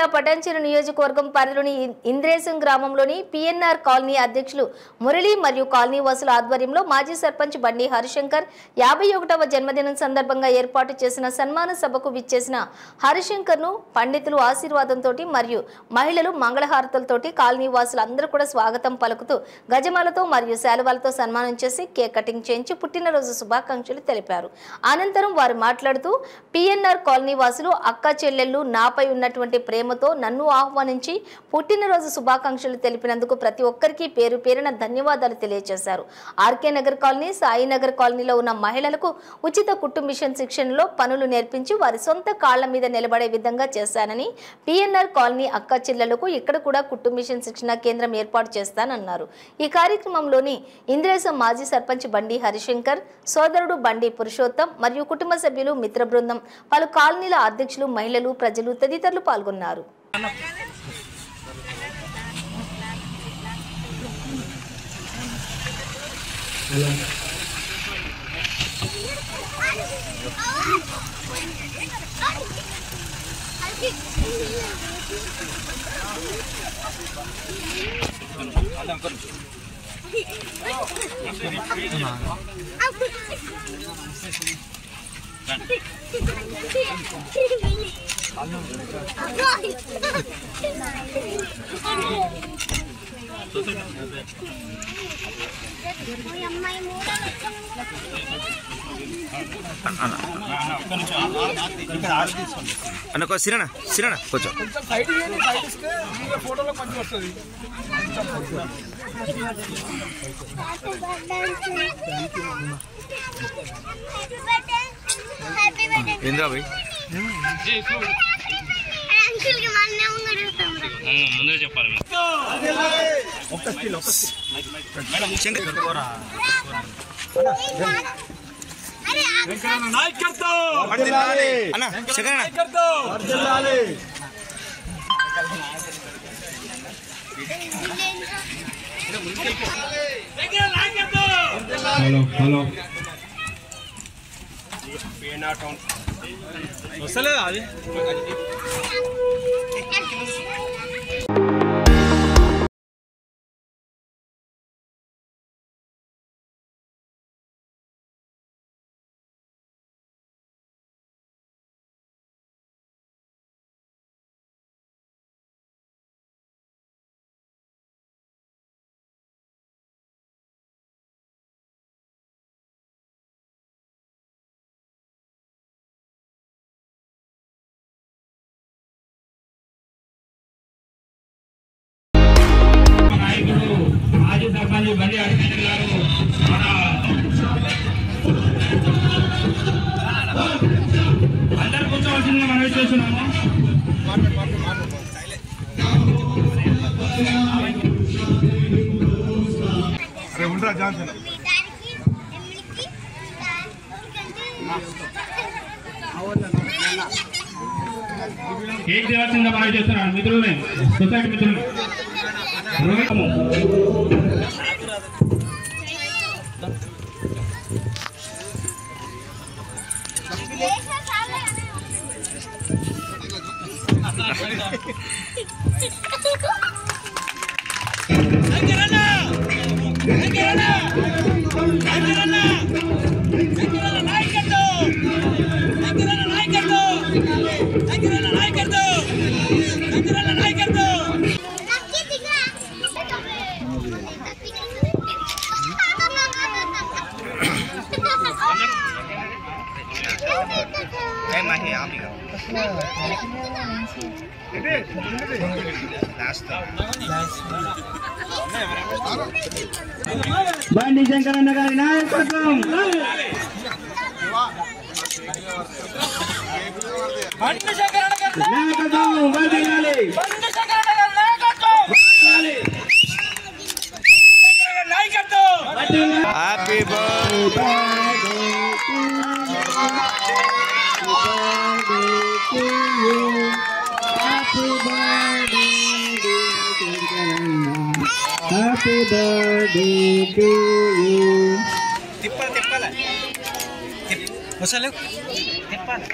జిల్లా పటాన్చెరు నియోజకవర్గం పరిధిలోని ఇంద్రేశం గ్రామంలోని పిఎన్ఆర్ కాలనీ అధ్యక్షులు మురళి మరియు కాలనీ వాసుల ఆధ్వర్యంలో మాజీ సర్పంచ్ బండి హరిశంకర్ 51వ జన్మదినం సందర్భంగా ఏర్పాటు చేసిన సన్మాన సభకు విచ్చేసిన హరిశంకర్ను పండితులు ఆశీర్వాదంతో మరియు మహిళలు మంగళహారతులతోటి కాలనీ వాసులు అందరూ కూడా స్వాగతం పలుకుతూ గజమాలతో మరియు శాలువాలతో సన్మానం చేసి కేక్ కటింగ్ చేయించి పుట్టినరోజు శుభాకాంక్షలు తెలిపారు. అనంతరం వారు మాట్లాడుతూ పిఎన్ఆర్ కాలనీ వాసులు అక్క చెల్లెళ్ళు నాపై ఉన్నటువంటి ప్రేమతో నన్ను ఆహ్వానించి పుట్టినరోజు శుభాకాంక్షలు తెలిపినందుకు ప్రతి ఒక్కరికి పేరు పేరున ధన్యవాదాలు తెలియజేశారు. ఆర్కే నగర్ కాలనీ, సాయినగర్ కాలనీలో ఉన్న మహిళలకు ఉచిత కుట్టు మిషన్ శిక్షణలో పనులు నేర్పించి వారి సొంత కాళ్ల మీద నిలబడే విధంగా చేశానని, పిఎన్ఆర్ కాలనీ అక్క చెల్లెలకు ఇక్కడ కూడా కుట్టు మిషన్ శిక్షణ కేంద్రం ఏర్పాటు చేస్తానన్నారు. ఈ కార్యక్రమంలోని ఇంద్రేశం మాజీ సర్పంచ్ బండి హరిశంకర్, సోదరుడు బండి పురుషోత్తం మరియు కుటుంబ సభ్యులు, మిత్ర బృందం, పలు కాలనీల అధ్యక్షులు, మహిళలు, ప్రజలు తదితరులు పాల్గొన్నారు. అన్న సిరణ సిరణ కొంచెం ఫోటోలో కొంచెం వస్తుంది. ఏంద్రా భాయ్ ముందే చెప్పాలి. హలో వస్తలేదా అది? మాజీ సర్పంచ్ బండి హరిశంకర్ గారు అందరు కూర్చోవలసిందిగా మనవి చేస్తున్నాము. కేక్ దేవాల్సిందిగా మనవి చేస్తున్నాను. మిత్రులే, సొసైటీ మిత్రులు బండి శంకరన్న గారి నాయకత్వం, happy birthday Happy birthday to you. తిప్పాలి వసలు తిప్పాలి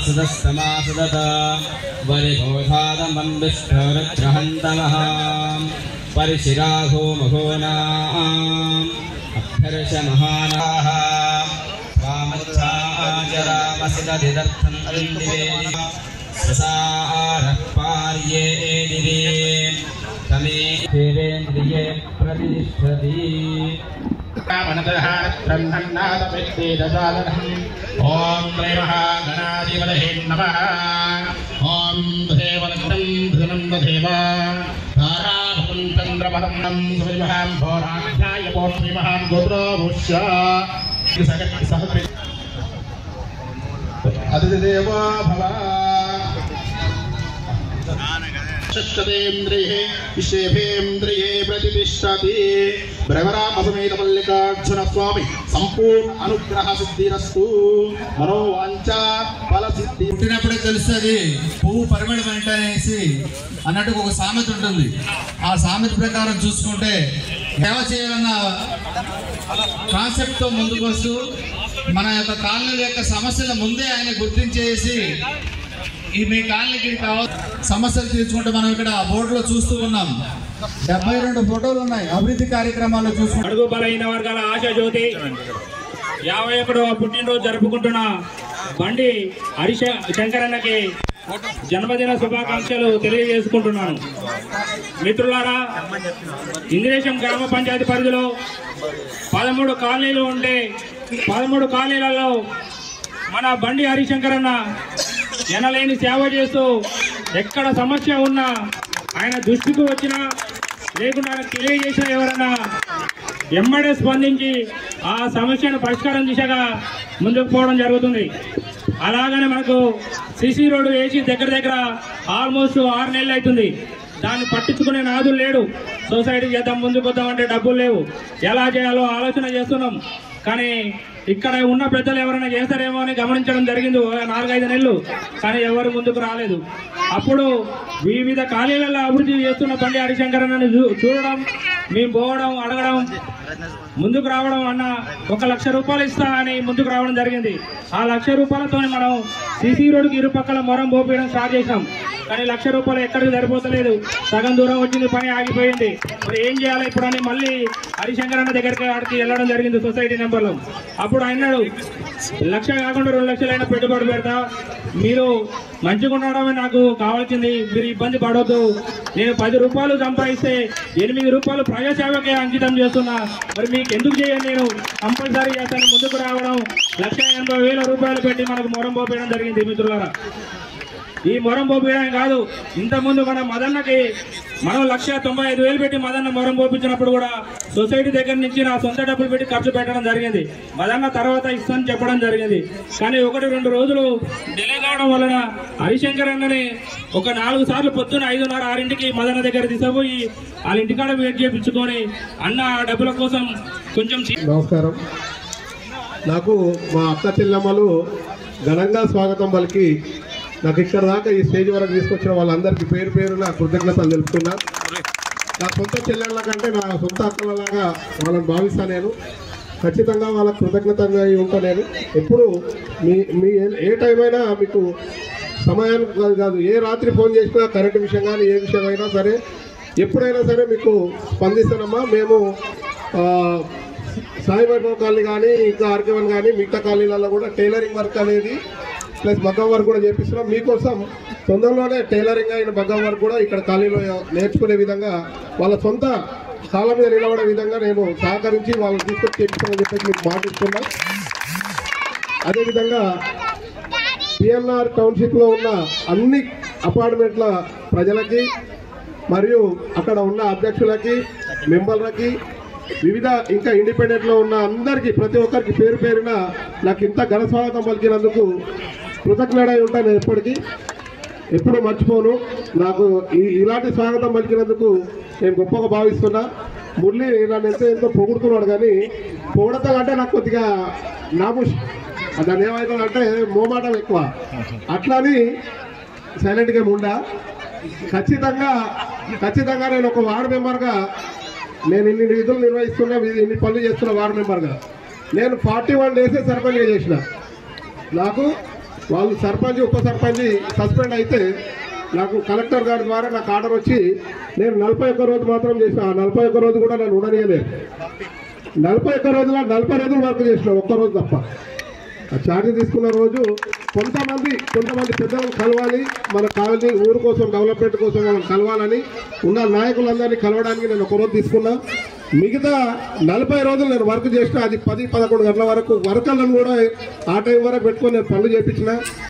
सुदस्तमासुदता वरिभोधादमं विष्णुरुग्रहन्तमः परिशिराघो मघोनाम् अभ्यर्षमहानाः स्वामच्छाजरामसिदधिदर्थम् अदिन्दिवे स्वसारः पार्ये दिवे तमे देवेन्द्रिये प्रतिष्ठति ओम गणाधिपतये नमः। ओम देवलक्ष्मं धनं देवा ताराभवं चन्द्रपदं सुविमहां भोराध्याय पोष्यमहां गोत्रोभुष्य सहस्र अतिदेवो भव षष्ठेन्द्रिये विषेभेन्द्रिये प्रतिष्ठति ब्रह्मरामसमेत मल्लिकार्जुन स्वामी संपूर्ण अनुग्रह सिद्धिरस्तु मनोवांఛా ఫల సిద్ధి. పుట్టినప్పుడే తెలుస్తుంది పువ్వు పరిమళం ఏంటనేసి అన్నట్టు ఒక సామెత ఉంటుంది. ఆ సామెత ప్రకారం చూసుకుంటే సేవ చేయాలన్న కాన్సెప్ట్తో ముందుకు వస్తూ మన యొక్క కాలనీల యొక్క సమస్యల ముందే ఆయన గుర్తించేసి ఈ మీ కాలనీకి సమస్యలు తీర్చుకుంటే మనం ఇక్కడ బోర్డులో చూస్తూ ఉన్నాం. 72 ఫోటోలు ఉన్నాయి. అభివృద్ధి కార్యక్రమాల్లో చూసుకుంటాం. అడుగు బలైన వర్గాల ఆశా జ్యోతి 51వ పుట్టినరోజు జరుపుకుంటున్న బండి హరిశంకరన్నకి జన్మదిన శుభాకాంక్షలు తెలియజేసుకుంటున్నాను. మిత్రులారా, ఇంద్రేశం గ్రామ పంచాయతీ పరిధిలో 13 కాలనీలు ఉంటే 13 కాలనీలలో మన బండి హరిశంకరన్న ఎనలేని సేవ చేస్తూ ఎక్కడ సమస్య ఉన్నా ఆయన దృష్టికి వచ్చినా లేకుండా తెలియజేసిన ఎవరన్నా ఎమ్మడే స్పందించి ఆ సమస్యను పరిష్కారం దిశగా ముందుకు పోవడం జరుగుతుంది. అలాగనే మనకు సిసి రోడ్డు వేసి దగ్గర ఆల్మోస్ట్ 6 నెలలు అవుతుంది. దాన్ని పట్టించుకునే నాదులు లేడు. సొసైటీ చేద్దాం, ముందుకు వద్దామంటే డబ్బులు లేవు. ఎలా చేయాలో ఆలోచన చేస్తున్నాం. కానీ ఇక్కడ ఉన్న పెద్దలు ఎవరైనా చేస్తారేమో అని గమనించడం జరిగింది 4-5 నెలలు. కానీ ఎవరు ముందుకు రాలేదు. అప్పుడు వివిధ కాలేజీలలో అభివృద్ధి చేస్తున్న బండి హరిశంకరన్నని చూడడం, మేము పోవడం, అడగడం, ముందుకు రావడం అన్న 1 లక్ష రూపాయలు ఇస్తా అని ముందుకు రావడం జరిగింది. ఆ 1 లక్ష రూపాయలతో మనం సిసి రోడ్డుకి ఇరుపక్కల మొరం పోపేయడం స్టార్ట్ చేసినాం. కానీ 1 లక్ష రూపాయలు ఎక్కడికి సరిపోతలేదు. సగం దూరం వచ్చింది, పని ఆగిపోయింది. మరి ఏం చేయాలి ఇప్పుడు అని మళ్ళీ హరిశంకరన్న దగ్గరికి ఆడికి వెళ్ళడం జరిగింది సొసైటీ నెంబర్లో. అప్పుడు అన్నాడు, 1 లక్ష కాకుండా 2 లక్షలైనా పెట్టుబడి పెడతా, మీరు మంచిగా ఉండడమే నాకు కావాల్సింది, మీరు ఇబ్బంది పడవద్దు. నేను 10 రూపాయలు సంపాదిస్తే 8 రూపాయలు ప్రజాసేవకే అంకితం చేస్తున్నా, మరి మీకు ఎందుకు చేయండి, నేను కంపల్సరీ చేస్తాను. ముందుకు రావడం 1,80,000 రూపాయలు పెట్టి మనకు మొరం పోపేయడం జరిగింది. మిత్రులారా, ఈ మొరం పోపేయడం కాదు, ఇంతకుముందు మన మదన్నకి మనం 1,95,000 పెట్టి మదన్న మొరం పోపించినప్పుడు కూడా సొసైటీ దగ్గర నుంచి నా సొంత డబ్బులు పెట్టి ఖర్చు పెట్టడం జరిగింది. మదన్న తర్వాత ఇస్తానని చెప్పడం జరిగింది. కానీ 1-2 రోజులు డిలే కావడం వలన హరిశంకరన్నని ఒక 4 సార్లు పొద్దున్న 5:30-6ంటికి మదన్న దగ్గర తీసుకుపోయి వాళ్ళ ఇంటికాడ వెయిట్ చేయించుకొని అన్న డబ్బుల కోసం కొంచెం. నమస్కారం. నాకు మా అక్క చెల్లెమ్మలు ఘనంగా స్వాగతం పలికి నాకు ఇక్కడ దాకా ఈ స్టేజ్ వరకు తీసుకొచ్చిన వాళ్ళందరికీ పేరు పేరున కృతజ్ఞతలు తెలుపుతున్నా. నా సొంత చెల్లెళ్ళ కంటే నా సొంత అక్కలలాగా వాళ్ళని భావిస్తా. నేను ఖచ్చితంగా వాళ్ళకి కృతజ్ఞతగా ఉంటా. నేను ఎప్పుడు మీ ఏ టైం అయినా మీకు సమయానికి కాదు, ఏ రాత్రి ఫోన్ చేసినా కరెంటు విషయం కానీ ఏ విషయమైనా సరే ఎప్పుడైనా సరే మీకు స్పందిస్తానమ్మా. మేము సాయిబాబా కాలనీ కానీ ఇంకా ఆర్కే1 కానీ మిగతా కాలనీలలో కూడా టైలరింగ్ వర్క్ అనేది ప్లస్ మగ్గం వర్క్ కూడా చేపిస్తున్నాం. మీకోసం తొందరలోనే టైలరింగ్ అయిన మగ్గం వర్క్ కూడా ఇక్కడ కాలనీలో నేర్చుకునే విధంగా, వాళ్ళ సొంత కాళ్ళ మీద నిలబడే విధంగా నేను సహకరించి వాళ్ళని తీసుకొచ్చి చేపిస్తామని చెప్పేసి మీకు మాటిస్తున్నాం. అదేవిధంగా పిఎన్ఆర్ టౌన్షిప్లో ఉన్న అన్ని అపార్ట్మెంట్ల ప్రజలకి మరియు అక్కడ ఉన్న అధ్యక్షులకి, మెంబర్లకి, వివిధ ఇంకా ఇండిపెండెంట్లో ఉన్న అందరికీ ప్రతి ఒక్కరికి పేరు పేరున నాకు ఇంత ఘన స్వాగతం పలికినందుకు కృతజ్ఞుడై ఉంటాను. ఎప్పుడు మర్చిపోను. నాకు ఇలాంటి స్వాగతం పలికినందుకు నేను గొప్పగా భావిస్తున్నా. మురళి నన్ను ఎంతో పొగుడుతున్నాడు, కానీ పొగడతాలంటే నాకు కొద్దిగా నాముష్, దాన్ని ఏమవుతుందంటే మోమాటం ఎక్కువ. అట్లని సైలెంట్గా ఉండా. ఖచ్చితంగా నేను ఒక వార్డు మెంబర్గా నేను ఇన్ని విధులు నిర్వహిస్తున్నా, ఇన్ని పనులు చేస్తున్న వార్డు మెంబర్గా నేను 41 డేసే సర్పంచ్గా చేసిన. నాకు వాళ్ళు సర్పంచ్ ఉప సర్పంచ్ సస్పెండ్ అయితే నాకు కలెక్టర్ గారి ద్వారా నాకు ఆర్డర్ వచ్చి నేను 41 రోజు మాత్రం చేసిన. ఆ 41 రోజు కూడా నన్ను ఉండనియలేదు. 41 రోజుల 40 రోజులు వర్క్ చేసిన, ఒక్కరోజు తప్ప. ఆ ఛార్జ్ తీసుకున్న రోజు కొంతమంది పెద్దలను కలవాలి, మన కాలనీ ఊరు కోసం డెవలప్మెంట్ కోసం మనం కలవాలని ఉన్న నాయకులందరినీ కలవడానికి నేను ఒక రోజు తీసుకున్నా. మిగతా 40 రోజులు నేను వర్క్ చేసిన. అది 10-11 గంటల వరకు వర్కర్లను కూడా ఆ టైం వరకు పెట్టుకొని నేను పనులు చేయించిన.